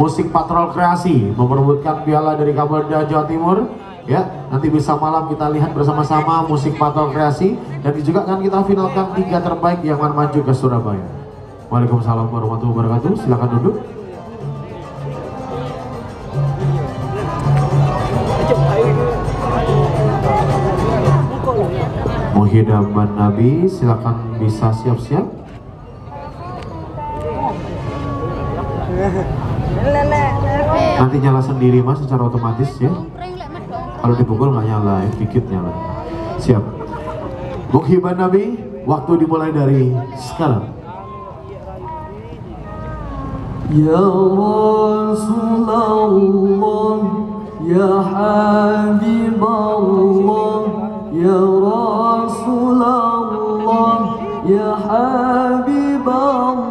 Musik Patrol Kreasi memperebutkan piala dari Kapolda Jawa Timur. Ya, nanti bisa malam kita lihat bersama-sama musik Patrol Kreasi, dan juga akan kita finalkan 3 terbaik yang akan maju ke Surabaya. Waalaikumsalam warahmatullahi wabarakatuh. Silakan duduk. Muhyiddin Nabi, silakan bisa siap-siap. Nanti nyala sendiri mas, secara otomatis ya. Kalau dipukul nggak nyala, ya, dikit nyala. Siap. Muhyiddin Nabi, waktu dimulai dari sekarang. Ya Rasulullah, ya Habiballah, ya Rasulullah, ya Habiballah.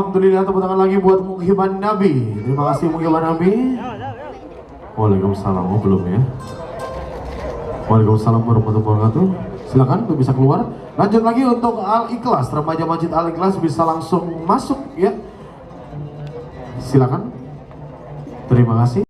Alhamdulillah, tepuk tangan lagi buat Mukhiban Nabi. Terima kasih Mukhiban Nabi. Waalaikumsalam. Oh, belum ya. Waalaikumsalam warahmatullahi wabarakatuh. Silakan untuk bisa keluar. Lanjut lagi untuk Al Ikhlas, remaja Masjid Al Ikhlas bisa langsung masuk ya. Silakan. Terima kasih.